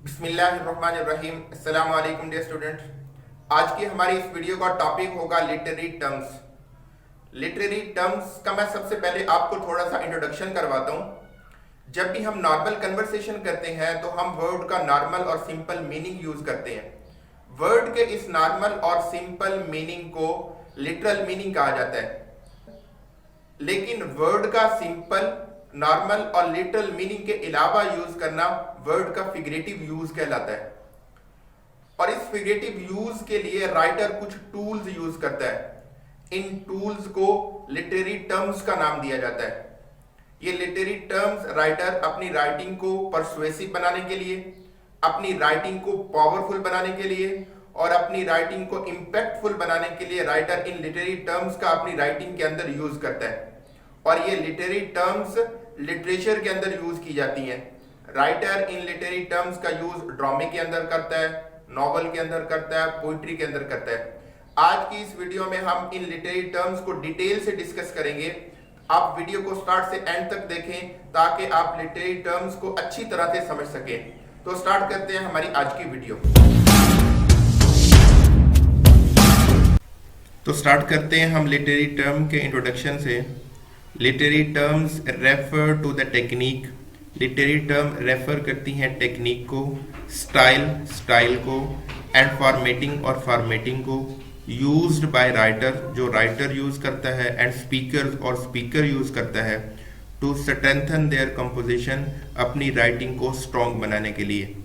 बिस्मिल्लाहिर्रहमानिर्रहीम। अस्सलामु अलैकुम डियर स्टूडेंट। आज की हमारी इस वीडियो का टॉपिक होगा लिटरेरी टर्म्स। लिटरेरी टर्म्स का मैं सबसे पहले आपको थोड़ा सा इंट्रोडक्शन करवाता हूँ। जब भी हम नॉर्मल कन्वर्सेशन करते हैं तो हम वर्ड का नॉर्मल और सिंपल मीनिंग यूज करते हैं। वर्ड के इस नॉर्मल और सिंपल मीनिंग को लिटरल मीनिंग कहा जाता है, लेकिन वर्ड का सिंपल, नॉर्मल और लिटरल मीनिंग के अलावा यूज करना वर्ड का फिगरेटिव यूज कहलाता है। और इस फिगरेटिव यूज के लिए राइटर कुछ टूल्स यूज करता है। इन टूल्स को लिटरेरी टर्म्स का नाम दिया जाता है। ये लिटरेरी टर्म्स राइटर अपनी राइटिंग को परसुएसिव बनाने के लिए, अपनी राइटिंग को पावरफुल बनाने के लिए और अपनी राइटिंग को इम्पैक्टफुल बनाने के लिए राइटर इन लिटरेरी टर्म्स का अपनी राइटिंग के अंदर यूज करता है। और ये लिटरेरी टर्म्स लिटरेचर के अंदर यूज की जाती हैं। राइटर इन लिटरेरी टर्म्स का यूज ड्रामे के अंदर करता है, नॉवल के अंदर करता है, पोइट्री के अंदर करता है। आज की इस वीडियो में हम इन लिटरेरी टर्म्स को डिटेल से डिस्कस करेंगे। आप वीडियो को स्टार्ट से एंड तक देखें ताकि आप लिटरेरी टर्म्स को अच्छी तरह से समझ सकें। तो स्टार्ट करते हैं हमारी आज की वीडियो। तो स्टार्ट करते हैं हम लिटरेरी टर्म के इंट्रोडक्शन से। Literary terms refer to the technique. Literary term refer करती हैं टेक्निक को, स्टाइल को, एंड फॉर्मेटिंग और फॉर्मेटिंग को, यूज्ड बाय राइटर जो राइटर यूज करता है, एंड स्पीकर और स्पीकर यूज करता है टू स्ट्रेंथन देयर कंपोजिशन अपनी राइटिंग को स्ट्रॉन्ग बनाने के लिए।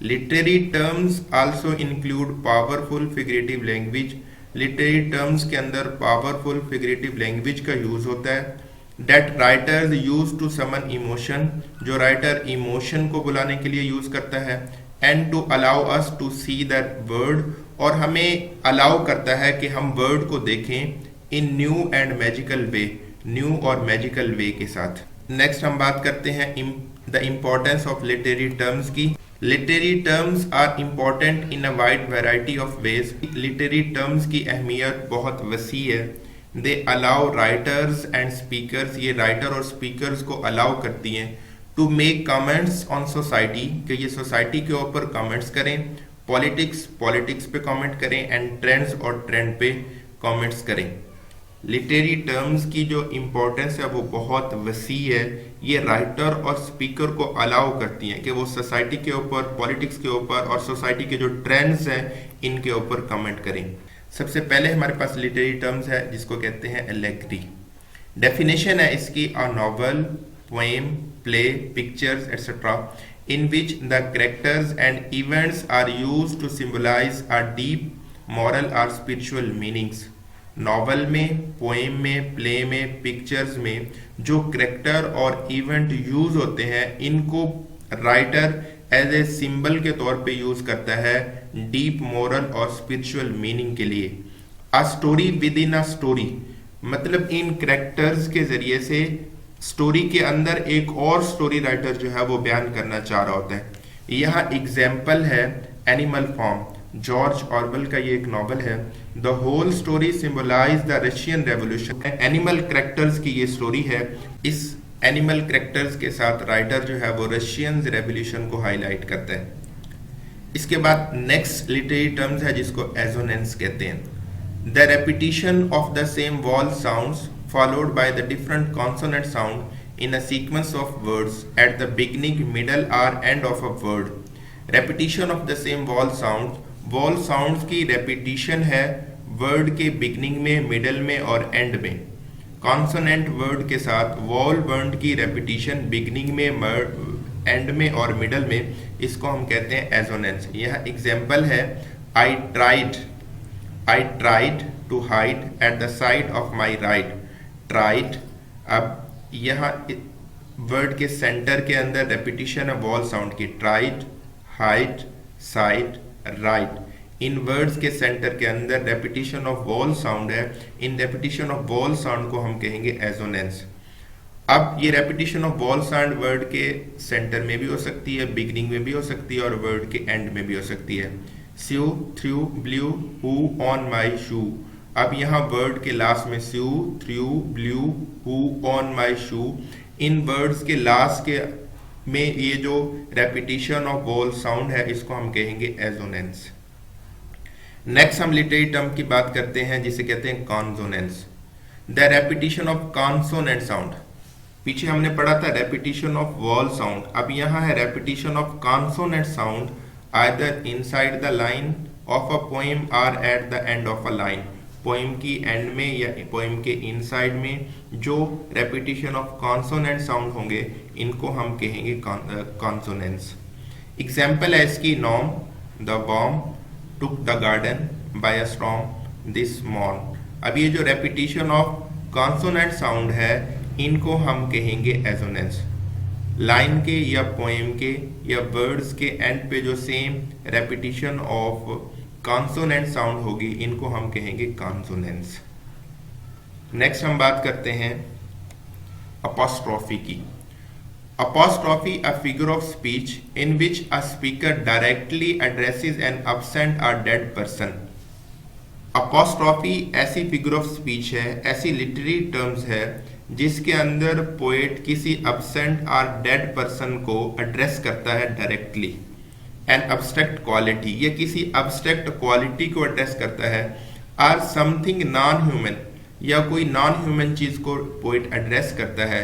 Literary terms also include powerful figurative language. Literary terms के अंदर पावरफुल फिगरेटिव लैंग्वेज का यूज होता है। That writers use to summon emotion जो राइटर इमोशन को बुलाने के लिए यूज करता है, and to allow us to see that word और हमें अलाउ करता है कि हम वर्ड को देखें in new and magical way, new और मैजिकल वे के साथ। नेक्स्ट हम बात करते हैं the importance of literary terms की। Literary terms are important in a wide variety of ways. Literary terms की अहमियत बहुत वसी है। They allow writers and speakers, ये राइटर और स्पीकर्स को अलाउ करती हैं to make comments on society, कि ये सोसाइटी के ऊपर कमेंट्स करें, पॉलिटिक्स पे कमेंट करें, एंड ट्रेंड्स और ट्रेंड पे कमेंट्स करें। लिटरेरी टर्म्स की जो इम्पोर्टेंस है वो बहुत वसी है। ये राइटर और स्पीकर को अलाउ करती हैं कि वो सोसाइटी के ऊपर, पॉलिटिक्स के ऊपर और सोसाइटी के जो ट्रेंड्स हैं इनके ऊपर कमेंट करें। सबसे पहले हमारे पास लिटरेरी टर्म्स है जिसको कहते हैं एलेग्री। डेफिनेशन है इसकी, a novel, poem, play, pictures etcetera in which the characters and events are used to symbolise a deep moral और स्पिरिचुअल मीनिंग्स। नॉवल में, पोएम में, प्ले में, पिक्चर्स में जो कैरेक्टर और इवेंट यूज होते हैं इनको राइटर एज ए सिंबल के तौर पे यूज करता है डीप मोरल और स्पिरिचुअल मीनिंग के लिए। A story with in a story मतलब इन कैरेक्टर्स के जरिए से स्टोरी के अंदर एक और स्टोरी राइटर जो है वो बयान करना चाह रहा होता है। यहाँ एग्जाम्पल है एनिमल फार्म, जॉर्ज ऑरवेल का ये एक नॉवल है। The whole story symbolise the Russian revolution. Animal characters की ये स्टोरी है। इस एनिमल कैरेक्टर्स के साथ राइटर जो है वो रशियन रेवोल्यूशन को हाईलाइट करता है। इसके बाद नेक्स्ट लिटरेरी टर्म्स है जिसको एजोनेंस कहते हैं। The repetition of the same vowel sounds followed by the different consonant sound in a sequence of words at the beginning, middle और end of a word. Repetition of the same vowel sounds, vowel sounds की रेपिटिशन है word के beginning में, middle में और end में। Consonant word के साथ वॉल वर्ड की रेपिटिशन बिगिनिंग में, एंड में और मिडल में, इसको हम कहते हैं एजोनेंस। यह एग्जाम्पल है, I tried to hide at the side of my right. Tried, अब यहाँ वर्ड के सेंटर के अंदर रेपिटिशन है वॉल साउंड की, ट्राइड, हाइड, साइड, राइट। इन वर्ड्स के सेंटर के अंदर रेपिटिशन ऑफ वॉल साउंड है। इन रेपिटिशन ऑफ वॉल साउंड को हम कहेंगे एजोनेंस। अब ये repetition of vowel sound word के सेंटर में भी हो सकती है, बिगिनिंग में भी हो सकती है और वर्ड के एंड में भी हो सकती है। Sue, through, blue, who, on my shoe. अब यहाँ वर्ड के लास्ट में sue, through, blue, who, on my shoe, इन वर्ड्स के लास्ट के में ये जो रेपिटेशन ऑफ वॉल साउंड है इसको हम कहेंगे एजोनेंस। नेक्स्ट हम लिटरेरी टर्म की बात करते हैं जिसे कहते हैं consonance. The repetition of consonant sound, पीछे हमने पढ़ा था रेपिटेशन ऑफ वॉल साउंड, अब यहाँ है repetition of consonant sound either inside the line of a poem और at the end of a line. Poem की एंड में या पोएम के इनसाइड में जो रेपिटेशन ऑफ कॉन्सोनेंट साउंड होंगे इनको हम कहेंगे कॉन्सोनेंट्स। एग्जाम्पल है इसकी norm, the bomb took the garden by a storm this morn. अब ये जो रेपिटेशन ऑफ कॉन्सोनेंट साउंड है इनको हम कहेंगे एजोनेंस। लाइन के या पोएम के या वर्ड्स के एंड पे जो same repetition of consonant sound होगी इनको हम कहेंगे कॉन्सोनेंट्स। नेक्स्ट हम बात करते हैं अपॉस्ट्रोफी की। Apostrophe a figure of speech in which a speaker directly addresses an absent और डेड पर्सन। अपॉस्ट्रोफी ऐसी फिगर ऑफ स्पीच है, ऐसी लिटरेरी टर्म्स है जिसके अंदर पोएट किसी एब्सेंट और डेड पर्सन को एड्रेस करता है डायरेक्टली। एन एब्स्ट्रैक्ट क्वालिटी, ये किसी एब्स्ट्रैक्ट क्वालिटी को एड्रेस करता है, और समथिंग नॉन ह्यूमन या कोई नॉन ह्यूमन चीज को पोएट एड्रेस करता है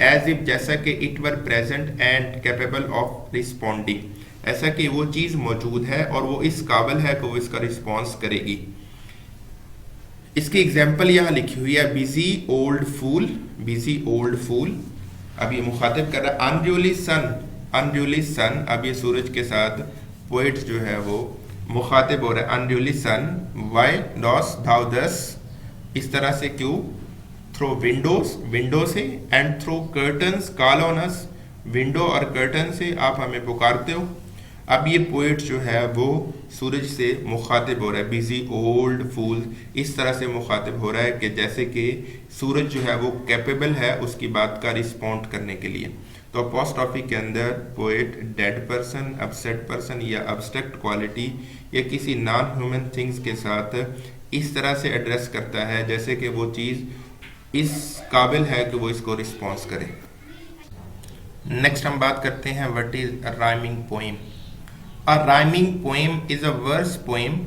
एज इफ जैसा कि it were present and capable of responding, ऐसा कि वो चीज मौजूद है और वो इस काबिल है कि वो इसका रिस्पॉन्स करेगी। इसकी एग्जाम्पल यहाँ लिखी हुई है, busy old fool, busy old fool. अब ये मुखातिब कर रहा है अनड्यूली सन, अनड्यूली सन। अब ये सूरज के साथ पोएट जो है वो मुखातिब हो रहा है, unruly sun why dost thou thus, इस तरह से क्यों, थ्रो विंडोज, विंडो से, and through curtains call on us, window और कर्टन से आप हमें पुकारते हो। अब ये पोएट जो है वो सूरज से मुखातिब हो रहा है, बिजी ओल्ड फूल, इस तरह से मुखातिब हो रहा है कि जैसे कि सूरज जो है वो कैपेबल है उसकी बात का रिस्पॉन्ड करने के लिए। तो अपॉस्ट्रोफी के अंदर poet dead person, upset person या एब्स्ट्रैक्ट क्वालिटी या किसी नॉन ह्यूमन थिंग्स के साथ इस तरह से एड्रेस करता है जैसे कि वो चीज़ इस काबिल है कि वो इसको रिस्पॉन्स करे। नेक्स्ट हम बात करते हैं what is a rhyming poem. A rhyming poem is a verse poem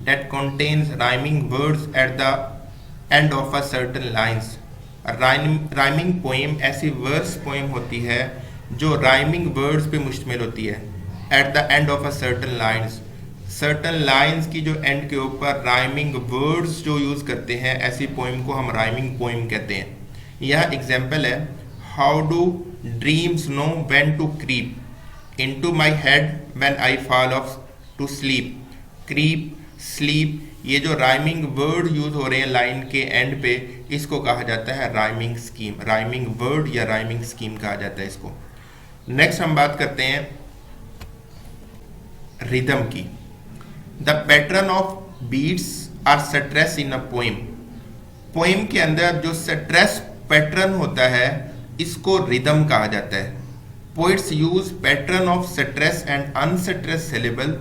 that contains rhyming words at the end of a certain lines. A rhyming poem ऐसी verse poem होती है जो rhyming words पे मुश्तमिल होती है at the end of a certain lines. certain lines की जो end के ऊपर rhyming words जो यूज़ करते हैं ऐसी poem को हम rhyming poem कहते हैं। यह example है, how do dreams know when to creep into my head when I fall off to sleep. creep, sleep, ये जो राइमिंग वर्ड यूज हो रहे हैं लाइन के एंड पे इसको कहा जाता है राइमिंग स्कीम, राइमिंग वर्ड या राइमिंग स्कीम कहा जाता है इसको। नेक्स्ट हम बात करते हैं रिदम की। The pattern of beats or stress in a poem. Poem के अंदर जो स्ट्रेस पैटर्न होता है इसको रिदम कहा जाता है। Poets use pattern of stress and unstressed syllable.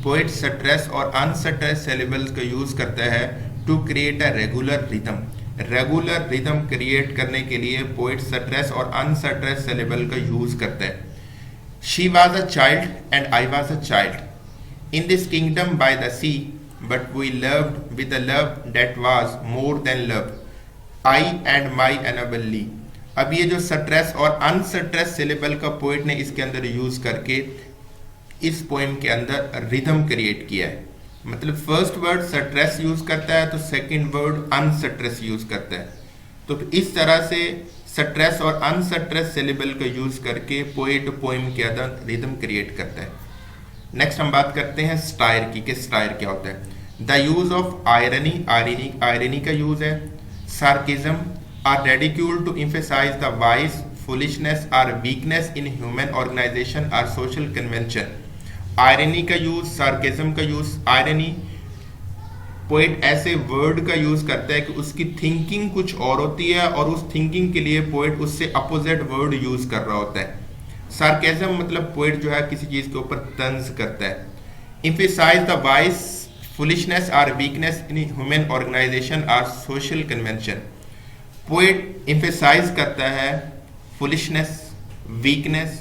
Poet stress और unstressed syllables का यूज करता है to create a regular rhythm. Regular rhythm create करने के लिए poet stress और unstressed syllable का यूज करता है। She was a child and I was a child in this kingdom by the sea, but we loved with a love that was more than love. I and my Annabelle Lee. अब ये जो stress और unstress syllable का poet ने इसके अंदर use करके इस पोएम के अंदर रिदम क्रिएट किया है। मतलब फर्स्ट वर्ड स्ट्रेस यूज करता है तो सेकंड वर्ड अनस्ट्रेस यूज करता है। तो इस तरह से स्ट्रेस और अनस्ट्रेस सिलेबल का यूज करके पोएट पोएम के अंदर रिदम क्रिएट करता है। नेक्स्ट हम बात करते हैं स्टायर की कि स्टायर क्या होता है। The use of irony, irony का यूज है। सार्किज्म are ridiculed to emphasize the vice, foolishness or weakness in human organization or social convention. Irony का यूज, सार्केज्म का यूज। आयरनी पोएट ऐसे वर्ड का यूज करता है कि उसकी थिंकिंग कुछ और होती है और उस थिंकिंग के लिए पोएट उससे अपोजिट वर्ड यूज कर रहा होता है। सार्केज्म मतलब पोएट जो है किसी चीज के ऊपर तंज करता है। emphasize the vice, foolishness or weakness in human organization or social convention. Poet emphasise करता है फुलिशनेस, वीकनेस,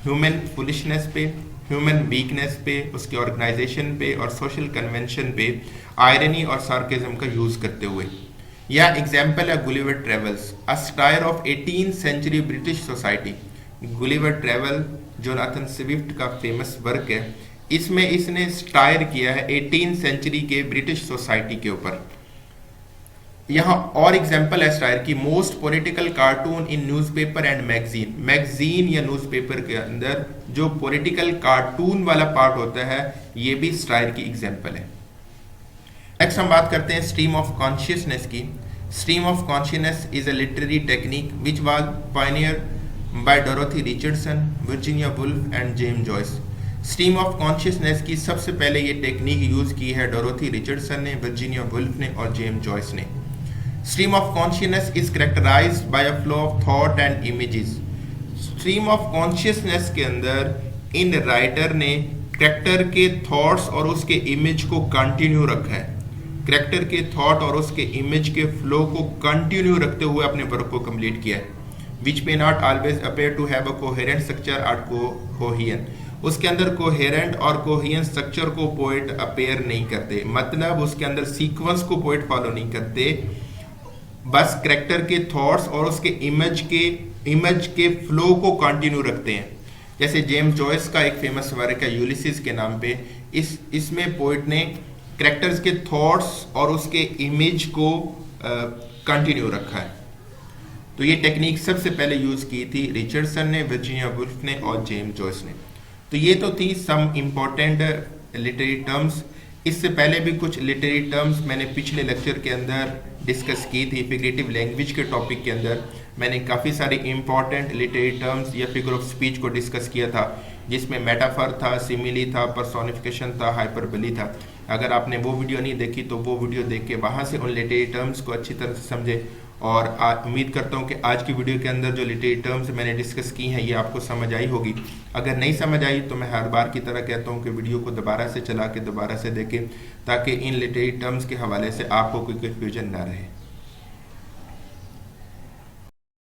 ह्यूमन फुलिशनेस पे, ह्यूमन वीकनेस पे, उसके ऑर्गेनाइजेशन पे और सोशल कन्वेंशन पे आयरनी और सार्केज्म का यूज करते हुए। या एग्जाम्पल है Gulliver travels, a satire of 18th century British society. Gulliver travel Jonathan Swift का फेमस वर्क है, इसमें इसने स्टायर किया है 18th सेंचुरी के ब्रिटिश सोसाइटी के ऊपर। यहाँ और एग्जाम्पल है स्टायर की, most political cartoon in newspaper and magazine. Magazine या न्यूज़पेपर के अंदर जो पॉलिटिकल कार्टून वाला पार्ट होता है, ये भी स्टायर की एग्जाम्पल है। नेक्स्ट हम बात करते हैं स्ट्रीम ऑफ कॉन्शियसनेस की। Stream of consciousness is a literary technique which was pioneer by Dorothy Richardson, Virginia Woolf and James Joyce. Stream of consciousness की सबसे पहले ये टेक्निक यूज की है डोरोथी रिचर्डसन ने, वर्जीनिया वुल्फ ने और जेम्स जॉयस ने। Stream of consciousness is characterized by a flow of thought and images. Stream of consciousness के अंदर इन राइटर ने करेक्टर के थॉट्स और उसके इमेज को कंटिन्यू रखा है। करेक्टर के थॉट और उसके इमेज के फ्लो को कंटिन्यू रखते हुए अपने वर्क को कंप्लीट किया है। Which may not always appear to have a coherent structure और कोहेन। उसके अंदर कोहेरेंट और कोहेन स्ट्रक्चर को पोएट अपेयर नहीं करते, मतलब उसके अंदर सीक्वेंस को पोएट फॉलो नहीं करते, बस करेक्टर के थॉट्स और उसके इमेज के फ्लो को कंटिन्यू रखते हैं। जैसे जेम्स जॉयस का एक फेमस वर्क है यूलिसिस के नाम पे, इसमें पोइट ने करेक्टर्स के थॉट्स और उसके इमेज को कंटिन्यू रखा है। तो ये टेक्निक सबसे पहले यूज की थी रिचर्डसन ने, वर्जीनिया वुल्फ ने और जेम्स जॉयस ने। तो ये तो थी सम इम्पोर्टेंट लिटरेरी टर्म्स। इससे पहले भी कुछ लिटरेरी टर्म्स मैंने पिछले लेक्चर के अंदर डिस्कस की थी। फिगरेटिव लैंग्वेज के टॉपिक के अंदर मैंने काफ़ी सारे इंपॉर्टेंट लिटरेरी टर्म्स या फिगर ऑफ स्पीच को डिस्कस किया था, जिसमें मेटाफर था, सिमिली था, पर्सोनिफिकेशन था, हाइपरबली था। अगर आपने वो वीडियो नहीं देखी तो वो वीडियो देख के वहाँ से उन लिटरेरी टर्म्स को अच्छी तरह से समझे। और उम्मीद करता हूँ कि आज की वीडियो के अंदर जो लिटरेरी टर्म्स मैंने डिस्कस की हैं ये आपको समझ आई होगी। अगर नहीं समझ आई तो मैं हर बार की तरह कहता हूँ कि वीडियो को दोबारा से चला के दोबारा से देखें, ताकि इन लिटरेरी टर्म्स के हवाले से आपको कोई कन्फ्यूजन ना रहे।